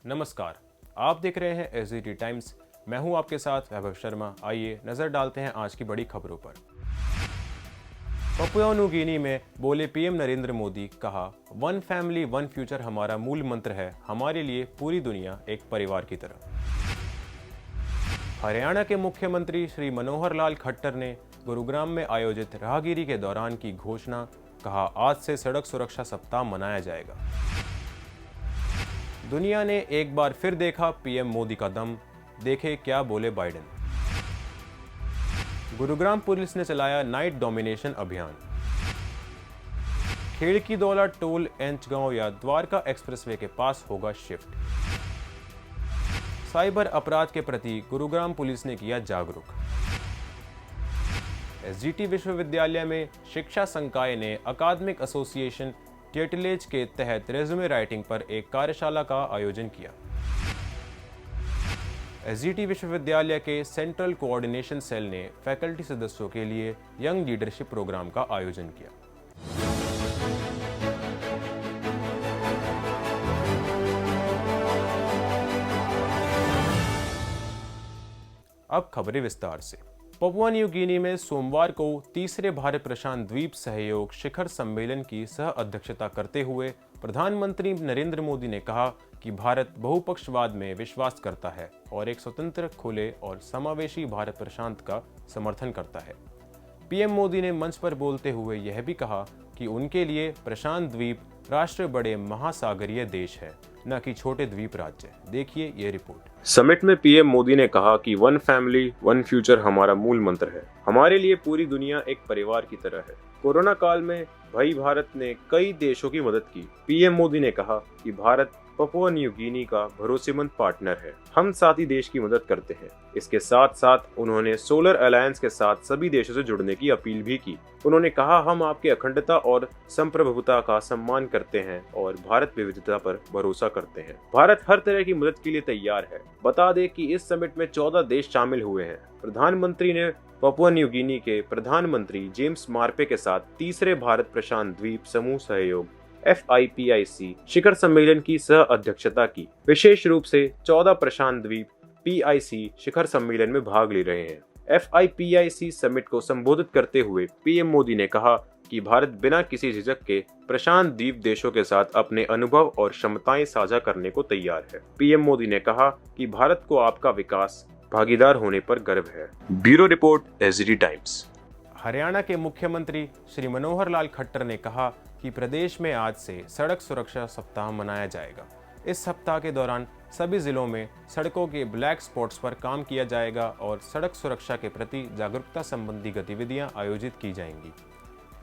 नमस्कार, आप देख रहे हैं एसडीटी टाइम्स। मैं हूं आपके साथ वैभव शर्मा। आइए नजर डालते हैं आज की बड़ी खबरों पर। पपुआ न्यू गिनी में बोले पीएम नरेंद्र मोदी, कहा वन फैमिली वन फ्यूचर हमारा मूल मंत्र है। हमारे लिए पूरी दुनिया एक परिवार की तरह। हरियाणा के मुख्यमंत्री श्री मनोहर लाल खट्टर ने गुरुग्राम में आयोजित राहगिरी के दौरान की घोषणा, कहा आज से सड़क सुरक्षा सप्ताह मनाया जाएगा। दुनिया ने एक बार फिर देखा पीएम मोदी का दम, देखे क्या बोले बाइडेन। गुरुग्राम पुलिस ने चलाया नाइट डोमिनेशन अभियान। खेड़की दौला टोल एंचगांव या द्वारका एक्सप्रेसवे के पास होगा शिफ्ट। साइबर अपराध के प्रति गुरुग्राम पुलिस ने किया जागरूक। एसजीटी विश्वविद्यालय में शिक्षा संकाय ने अकादमिक एसोसिएशन टेटलेज के तहत रेज्यूमे राइटिंग पर एक कार्यशाला का आयोजन किया। एसजीटी विश्वविद्यालय के सेंट्रल कोऑर्डिनेशन सेल ने फैकल्टी सदस्यों के लिए यंग लीडरशिप प्रोग्राम का आयोजन किया। अब खबरें विस्तार से। पपुआ न्यू गिनी में सोमवार को तीसरे भारत प्रशांत द्वीप सहयोग शिखर सम्मेलन की सह अध्यक्षता करते हुए प्रधानमंत्री नरेंद्र मोदी ने कहा कि भारत बहुपक्षवाद में विश्वास करता है और एक स्वतंत्र, खुले और समावेशी भारत प्रशांत का समर्थन करता है। पीएम मोदी ने मंच पर बोलते हुए यह भी कहा कि उनके लिए प्रशांत द्वीप राष्ट्र बड़े महासागरीय देश है, न कि छोटे द्वीप राज्य। देखिए ये रिपोर्ट। समिट में पीएम मोदी ने कहा कि वन फैमिली वन फ्यूचर हमारा मूल मंत्र है। हमारे लिए पूरी दुनिया एक परिवार की तरह है। कोरोना काल में भाई भारत ने कई देशों की मदद की। पीएम मोदी ने कहा कि भारत पपुआ न्यू गिनी का भरोसेमंद पार्टनर है। हम साथी देश की मदद करते हैं। इसके साथ साथ उन्होंने सोलर अलायंस के साथ सभी देशों से जुड़ने की अपील भी की। उन्होंने कहा, हम आपके अखंडता और संप्रभुता का सम्मान करते हैं और भारत विविधता पर भरोसा करते हैं। भारत हर तरह की मदद के लिए तैयार है। बता दें कि इस समिट में 14 देश शामिल हुए हैं। प्रधानमंत्री ने पपुआ न्यू गिनी के प्रधानमंत्री जेम्स मार्पे के साथ तीसरे भारत प्रशांत द्वीप समूह सहयोग FIPIC शिखर सम्मेलन की सह अध्यक्षता की। विशेष रूप से 14 प्रशांत द्वीप PIC शिखर सम्मेलन में भाग ले रहे हैं। FIPIC समिट को संबोधित करते हुए पीएम मोदी ने कहा कि भारत बिना किसी झिझक के प्रशांत द्वीप देशों के साथ अपने अनुभव और क्षमताएं साझा करने को तैयार है। पीएम मोदी ने कहा कि भारत को आपका विकास भागीदार होने पर गर्व है। Bureau report, SDT times. Haryana के मुख्यमंत्री श्री मनोहर लाल खट्टर ने कहा कि प्रदेश में आज से सड़क सुरक्षा सप्ताह मनाया जाएगा। इस सप्ताह के दौरान सभी जिलों में सड़कों के ब्लैक स्पॉट्स पर काम किया जाएगा और सड़क सुरक्षा के प्रति जागरूकता संबंधी गतिविधियां आयोजित की जाएंगी।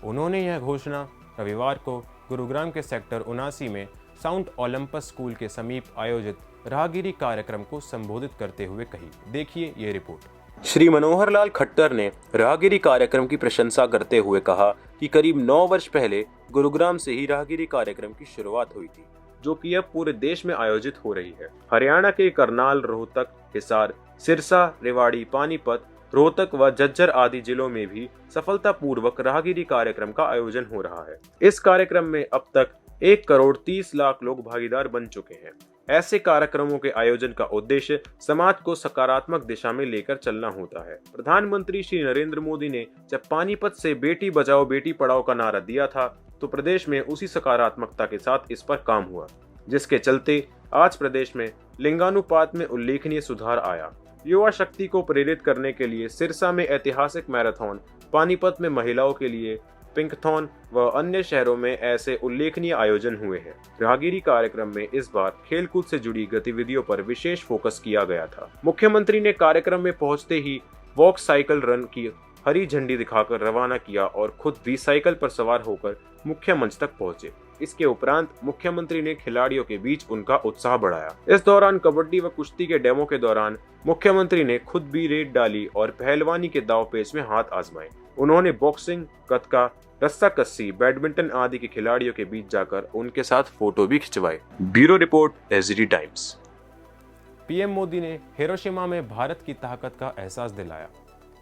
उन्होंने यह घोषणा रविवार को गुरुग्राम के सेक्टर 79 में साउंड ओलंपस स्कूल के समीप आयोजित राहगिरी कार्यक्रम को संबोधित करते हुए कही। देखिए ये रिपोर्ट। श्री मनोहर लाल खट्टर ने राहगिरी कार्यक्रम की प्रशंसा करते हुए कहा कि करीब 9 वर्ष पहले गुरुग्राम से ही राहगिरी कार्यक्रम की शुरुआत हुई थी, जो कि अब पूरे देश में आयोजित हो रही है। हरियाणा के करनाल, रोहतक, हिसार, सिरसा, रेवाड़ी, पानीपत, रोहतक व झज्जर आदि जिलों में भी सफलतापूर्वक राहगिरी कार्यक्रम का आयोजन हो रहा है। इस कार्यक्रम में अब तक 1 करोड़ 30 लाख लोग भागीदार बन चुके हैं। ऐसे कार्यक्रमों के आयोजन का उद्देश्य समाज को सकारात्मक दिशा में लेकर चलना होता है। प्रधानमंत्री श्री नरेंद्र मोदी ने जब पानीपत से बेटी बचाओ बेटी पढ़ाओ का नारा दिया था, तो प्रदेश में उसी सकारात्मकता के साथ इस पर काम हुआ, जिसके चलते आज प्रदेश में लिंगानुपात में उल्लेखनीय सुधार आया। युवा शक्ति को प्रेरित करने के लिए सिरसा में ऐतिहासिक मैराथन, पानीपत में महिलाओं के लिए पिंकथॉन व अन्य शहरों में ऐसे उल्लेखनीय आयोजन हुए हैं। राहगिरी कार्यक्रम में इस बार खेलकूद से जुड़ी गतिविधियों पर विशेष फोकस किया गया था। मुख्यमंत्री ने कार्यक्रम में पहुंचते ही वॉक साइकिल रन की हरी झंडी दिखाकर रवाना किया और खुद भी साइकिल पर सवार होकर मुख्य मंच तक पहुंचे। इसके उपरांत मुख्यमंत्री ने खिलाड़ियों के बीच उनका उत्साह बढ़ाया। इस दौरान कबड्डी व कुश्ती के डेमो के दौरान मुख्यमंत्री ने खुद भी रेड डाली और पहलवानी के दांवपेच में हाथ आजमाए। उन्होंने बॉक्सिंग, गतका, रस्साकस्सी, बैडमिंटन आदि के खिलाड़ियों के बीच जाकर उनके साथ फोटो भी खिंचवाए। Bureau report, SDT Times. PM Modi ने हिरोशिमा में भारत की ताकत का एहसास दिलाया।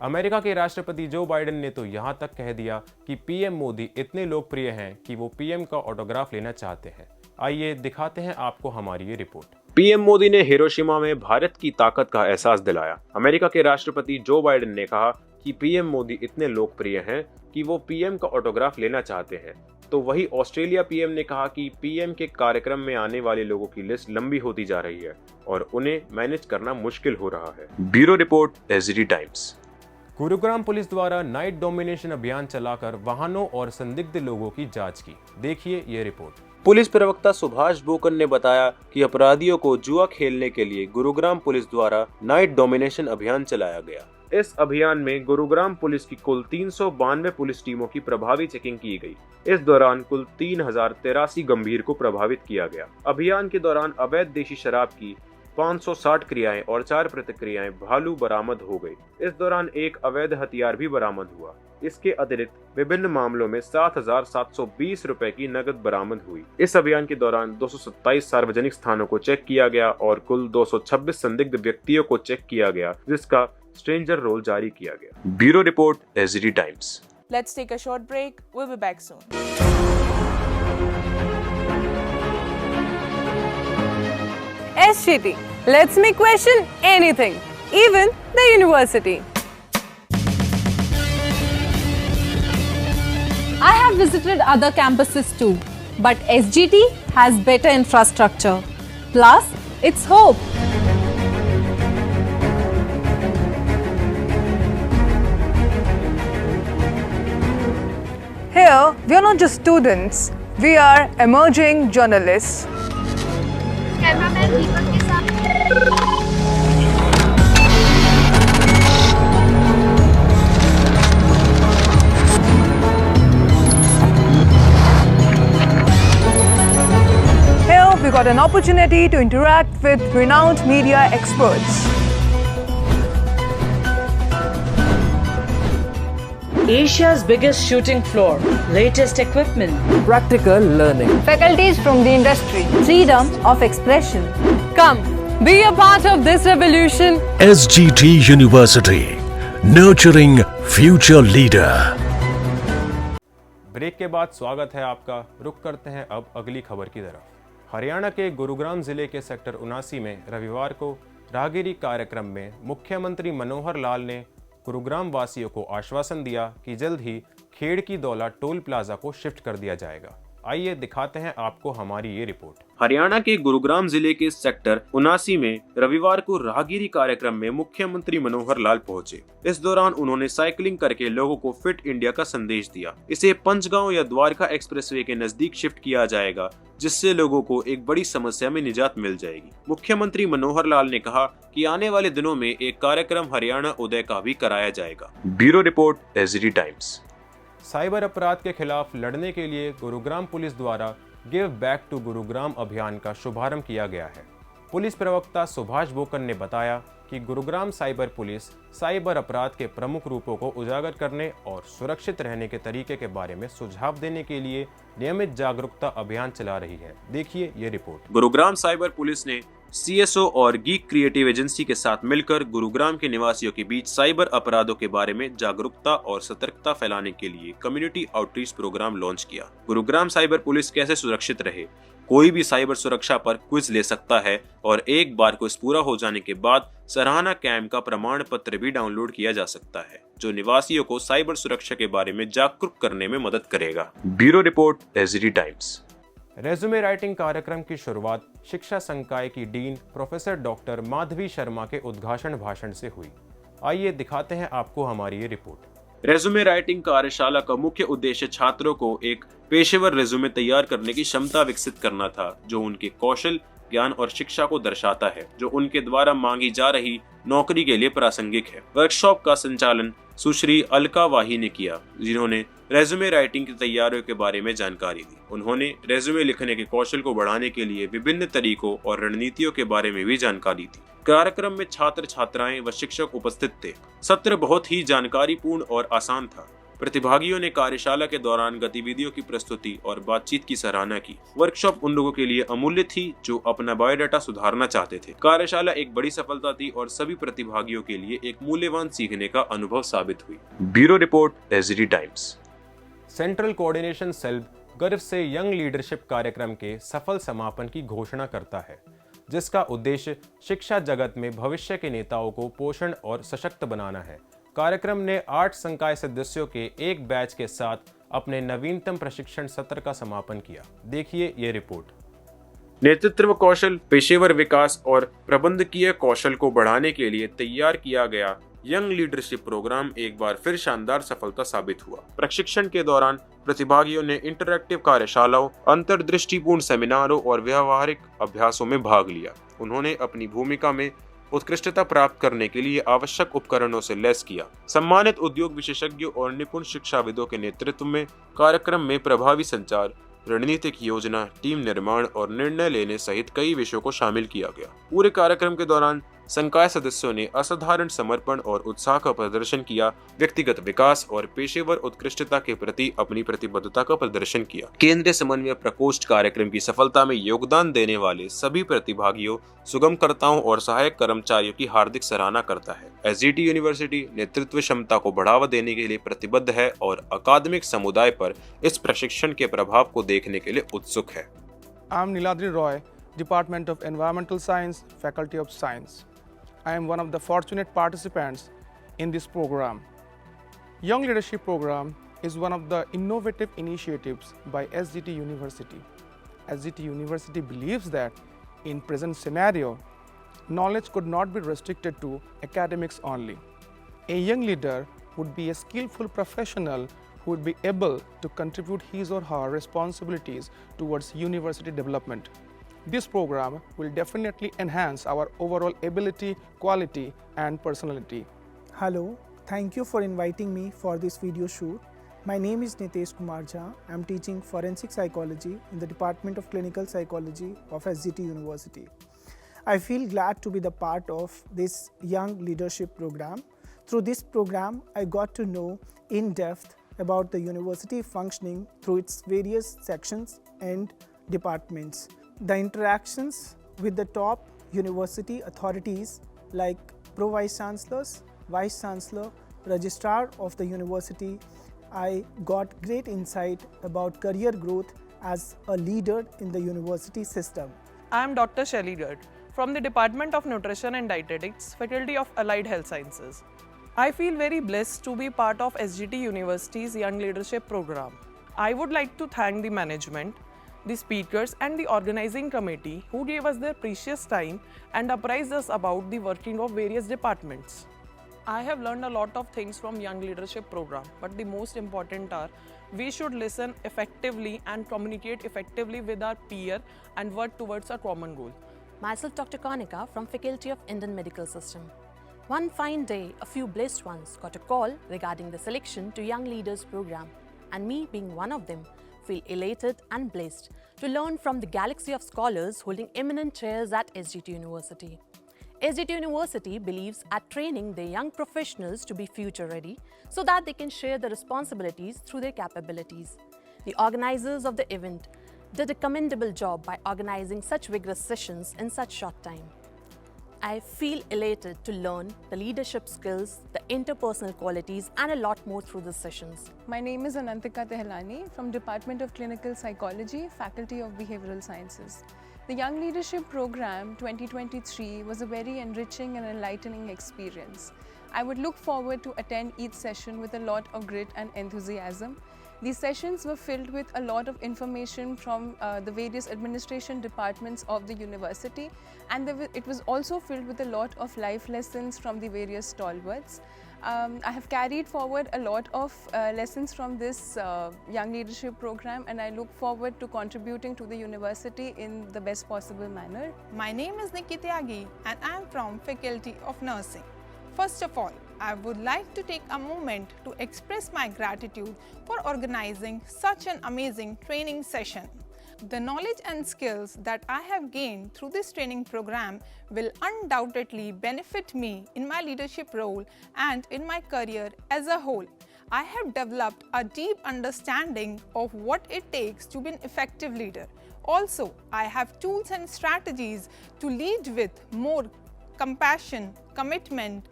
अमेरिका के राष्ट्रपति जो बाइडेन ने तो यहां तक कह दिया कि पीएम मोदी इतने लोकप्रिय हैं कि वो पीएम का ऑटोग्राफ लेना चाहते हैं। आइए दिखाते हैं आपको हमारी ये रिपोर्ट। पीएम मोदी ने हिरोशिमा में भारत की ताकत का एहसास दिलाया। अमेरिका के राष्ट्रपति जो बाइडेन ने कहा कि पीएम मोदी इतने लोकप्रिय हैं कि वो पीएम का ऑटोग्राफ लेना चाहते हैं। तो वही ऑस्ट्रेलिया पीएम ने कहा कि पीएम के कार्यक्रम में आने वाले लोगों की लिस्ट लंबी होती जा रही है और उन्हें मैनेज करना मुश्किल हो रहा है। Bureau report, SD times. Gurugram police द्वारा नाइट डोमिनेशन अभियान चलाकर वाहनों और संदिग्ध लोगों की जांच की। देखिए ये रिपोर्ट। पुलिस प्रवक्ता सुभाष बोकन ने बताया कि अपराधियों को जुआ खेलने के लिए गुरुग्राम पुलिस द्वारा नाइट डोमिनेशन अभियान चलाया गया। इस अभियान में गुरुग्राम पुलिस की कुल 392 पुलिस टीमों की प्रभावी चेकिंग की गई। इस दौरान कुल 3083 गंभीर को प्रभावित किया गया। अभियान के दौरान अवैध देशी शराब की 560 क्रियाएं और 4 प्रतिक्रियाएं भालू बरामद हो गई। इस दौरान एक अवैध हथियार भी बरामद हुआ। इसके अतिरिक्त विभिन्न मामलों में 7,720 रुपए की नकद बरामद हुई। इस अभियान के दौरान 227 सार्वजनिक स्थानों को चेक किया गया और कुल 226 संदिग्ध व्यक्तियों को चेक किया गया, जिसका स्ट्रेंजर रोल जारी किया गया। Bureau report, SD times. Let's take a short break. We'll be back soon. SGT. Let's me question anything, even the university. I have visited other campuses too, but SGT has better infrastructure. Plus, it's hope. Here, we are not just students, we are emerging journalists. Cameraman Deepak के साथ Here, we got an opportunity to interact with renowned media experts. Asia's biggest shooting floor, latest equipment, practical learning, Faculties from the industry, freedom of expression. Come, be a part of this revolution. SGT University, nurturing future leader. Break के बाद स्वागत है आपका। रुक करते हैं अब अगली खबर की तरफ। हरियाणा के गुरुग्राम जिले के सेक्टर 79 में रविवार को राहगिरी कार्यक्रम में मुख्यमंत्री मनोहर लाल ने गुरुग्राम वासियों को आश्वासन दिया कि जल्द ही खेड़ की दौला टोल प्लाजा को शिफ्ट कर दिया जाएगा। आइए दिखाते हैं आपको हमारी ये रिपोर्ट। हरियाणा के गुरुग्राम जिले के सेक्टर 79 में रविवार को राहगिरी कार्यक्रम में मुख्यमंत्री मनोहर लाल पहुंचे। इस दौरान उन्होंने साइकिलिंग करके लोगों को फिट इंडिया का संदेश दिया। इसे पंचगांव या द्वारका एक्सप्रेसवे के नजदीक शिफ्ट किया जाएगा, जिससे लोगों को एक बड़ी समस्या में निजात मिल जाएगी। मुख्यमंत्री मनोहर लाल ने कहा कि आने वाले दिनों में एक कार्यक्रम हरियाणा उदय का भी कराया जाएगा। Bureau report, SD times. Cyber अपराध के खिलाफ लड़ने के लिए गुरुग्राम पुलिस द्वारा गिव बैक टू गुरुग्राम अभियान का शुभारंभ किया गया है। पुलिस प्रवक्ता सुभाष बोकन ने बताया कि गुरुग्राम साइबर पुलिस साइबर अपराध के प्रमुख रूपों को उजागर करने और सुरक्षित रहने के तरीके के बारे में सुझाव देने के लिए नियमित जागरूकता अभियान चला रही है। देखिए ये रिपोर्ट। गुरुग्राम साइबर पुलिस ने CSO और गीक क्रिएटिव एजेंसी के साथ मिलकर गुरुग्राम के निवासियों के बीच साइबर अपराधों के बारे में जागरूकता और सतर्कता फैलाने के लिए कम्युनिटी आउटरीच प्रोग्राम लॉन्च किया। गुरुग्राम साइबर पुलिस कैसे सुरक्षित रहे, कोई भी साइबर सुरक्षा पर क्विज ले सकता है और एक बार क्विज पूरा हो जाने के बाद सराहना कैम्प का प्रमाण पत्र भी डाउनलोड किया जा सकता है, जो निवासियों को साइबर सुरक्षा के बारे में जागरूक करने में मदद करेगा। Bureau report, SD times. Resume writing कार्यक्रम की शुरुआत शिक्षा संकाय की dean professor doctor Madhavi Sharma के उद्घाटन भाषण से हुई। आइए दिखाते हैं आपको हमारी ये रिपोर्ट। रेज्यूमे राइटिंग कार्यशाला का मुख्य उद्देश्य छात्रों को एक पेशेवर रेज्यूमे तैयार करने की क्षमता विकसित करना था, जो उनके कौशल, ज्ञान और शिक्षा को दर्शाता है, जो उनके द्वारा मांगी जा रही नौकरी के लिए प्रासंगिक है। वर्कशॉप का संचालन सुश्री अलका वाही ने किया, जिन्होंने रेज्यूमे राइटिंग की तैयारियों के बारे में जानकारी दी। उन्होंने रेज्यूमे लिखने के कौशल को बढ़ाने के लिए विभिन्न तरीकों और रणनीतियों के बारे में भी जानकारी दी। कार्यक्रम में छात्र छात्राएं व शिक्षक उपस्थित थे। सत्र बहुत ही जानकारीपूर्ण और आसान था। प्रतिभागियों ने कार्यशाला के दौरान गतिविधियों की प्रस्तुति और बातचीत की सराहना की। वर्कशॉप उन लोगों के लिए अमूल्य थी जो अपना बायोडाटा सुधारना चाहते थे। कार्यशाला एक बड़ी सफलता थी और सभी प्रतिभागियों के लिए एक मूल्यवान सीखने का अनुभव साबित हुई। Bureau report, SD Times. Central coordination cell गर्व से यंग लीडरशिप कार्यक्रम के सफल समापन की घोषणा करता है। जिसका उद्देश्य शिक्षा जगत में भविष्य के नेताओं को पोषण और सशक्त बनाना है। कार्यक्रम ने 8 संकाय सदस्यों के एक बैच के साथ अपने नवीनतम प्रशिक्षण सत्र का समापन किया। देखिए ये रिपोर्ट। नेतृत्व कौशल, पेशेवर विकास और प्रबंधकीय कौशल को बढ़ाने के लिए तैयार किया गया यंग लीडरशिप प्रोग्राम एक बार फिर शानदार सफलता साबित हुआ। प्रशिक्षण के दौरान प्रतिभागियों ने इंटरैक्टिव कार्यशालाओं, अंतर्दृष्टिपूर्ण सेमिनारों और व्यावहारिक अभ्यासों में भाग लिया। उन्होंने अपनी भूमिका में उत्कृष्टता प्राप्त करने के लिए आवश्यक उपकरणों से लैस किया। सम्मानित उद्योग विशेषज्ञों और निपुण शिक्षाविदों के नेतृत्व में कार्यक्रम में प्रभावी संचार, रणनीतिक योजना, टीम निर्माण और निर्णय लेने सहित कई विषयों को शामिल किया गया। पूरे कार्यक्रम के दौरान संकाय सदस्यों ने असाधारण समर्पण और उत्साह का प्रदर्शन किया, व्यक्तिगत विकास और पेशेवर उत्कृष्टता के प्रति अपनी प्रतिबद्धता का प्रदर्शन किया। केंद्रीय समन्वय प्रकोष्ठ कार्यक्रम की सफलता में योगदान देने वाले सभी प्रतिभागियों, सुगमकर्ताओं और सहायक कर्मचारियों की हार्दिक सराहना करता है। एसजीटी यूनिवर्सिटी नेतृत्व क्षमता को बढ़ावा देने के लिए प्रतिबद्ध है और अकादमिक समुदाय पर इस प्रशिक्षण के प्रभाव को देखने के लिए उत्सुक है। I am Niladri Roy, Department of Environmental Science, Faculty of Science. I am one of the fortunate participants in this program. Young Leadership Program is one of the innovative initiatives by SGT University. SGT University believes that in present scenario, knowledge could not be restricted to academics only. A young leader would be a skillful professional who would be able to contribute his or her responsibilities towards university development. This program will definitely enhance our overall ability, quality, and personality. Hello, thank you for inviting me for this video shoot. My name is Nitesh Kumar Jha. I am teaching forensic psychology in the Department of Clinical Psychology of SGT University. I feel glad to be the part of this young leadership program. Through this program, I got to know in depth about the university functioning through its various sections and departments. The interactions with the top university authorities like Pro Vice Chancellors, Vice Chancellor, Registrar of the university, I got great insight about career growth as a leader in the university system. I am Dr. Shelly Dutt from the Department of Nutrition and Dietetics, Faculty of Allied Health Sciences. I feel very blessed to be part of SGT University's Young Leadership Program. I would like to thank the management, the speakers and the organizing committee who gave us their precious time and apprised us about the working of various departments. I have learned a lot of things from Young Leadership Program, but the most important are we should listen effectively and communicate effectively with our peer and work towards a common goal. Myself Dr. Kanika from Faculty of Indian Medical System. One fine day, a few blessed ones got a call regarding the selection to Young Leaders Program, and me being one of them, feel elated and blessed to learn from the galaxy of scholars holding eminent chairs at SGT University. SGT University believes at training their young professionals to be future ready so that they can share the responsibilities through their capabilities. The organizers of the event did a commendable job by organizing such vigorous sessions in such short time. I feel elated to learn the leadership skills, the interpersonal qualities, and a lot more through these sessions. My name is Anantika Tehlani from Department of Clinical Psychology, Faculty of Behavioral Sciences. The Young Leadership Program 2023 was a very enriching and enlightening experience. I would look forward to attend each session with a lot of grit and enthusiasm. These sessions were filled with a lot of information from the various administration departments of the university, and it was also filled with a lot of life lessons from the various stalwarts. I have carried forward a lot of lessons from this Young Leadership Program, and I look forward to contributing to the university in the best possible manner. My name is Nikita Tyagi and I am from Faculty of Nursing. First of all, I would like to take a moment to express my gratitude for organizing such an amazing training session. The knowledge and skills that I have gained through this training program will undoubtedly benefit me in my leadership role and in my career as a whole. I have developed a deep understanding of what it takes to be an effective leader. Also, I have tools and strategies to lead with more compassion, commitment,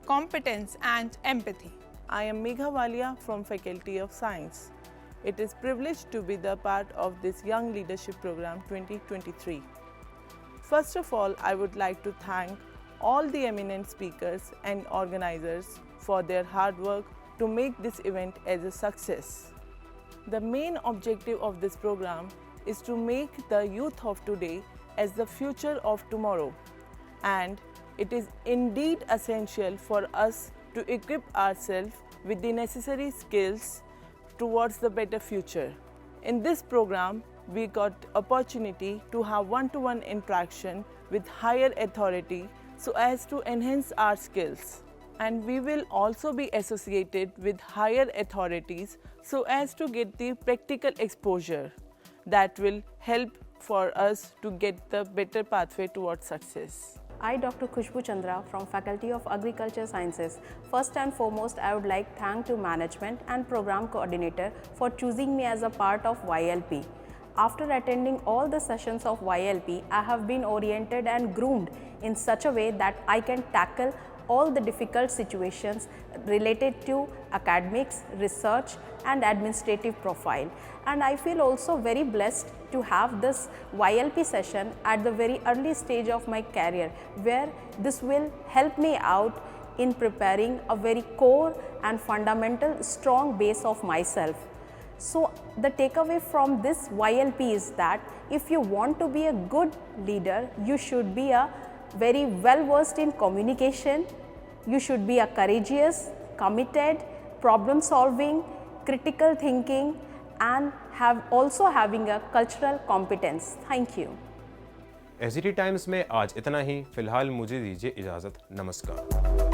competence and empathy. I am Megha Walia from Faculty of Science. It is privileged to be the part of this Young Leadership Program 2023. First of all, I would like to thank all the eminent speakers and organizers for their hard work to make this event as a success. The main objective of this program is to make the youth of today as the future of tomorrow, and it is indeed essential for us to equip ourselves with the necessary skills towards the better future. In this program, we got opportunity to have one-to-one interaction with higher authority so as to enhance our skills. And we will also be associated with higher authorities so as to get the practical exposure that will help for us to get the better pathway towards success. I, Dr. Khushbu Chandra from Faculty of Agriculture Sciences. First and foremost, I would like to thank to management and program coordinator for choosing me as a part of YLP. After attending all the sessions of YLP, I have been oriented and groomed in such a way that I can tackle all the difficult situations related to academics, research and administrative profile. And I feel also very blessed to have this YLP session at the very early stage of my career, where this will help me out in preparing a very core and fundamental strong base of myself. So the takeaway from this YLP is that if you want to be a good leader, you should be a very well versed in communication, you should be a courageous, committed, problem solving, critical thinking and having a cultural competence. Thank you. SGT times में आज इतना ही। फिलहाल मुझे दीजिए इजाज़त। नमस्कार।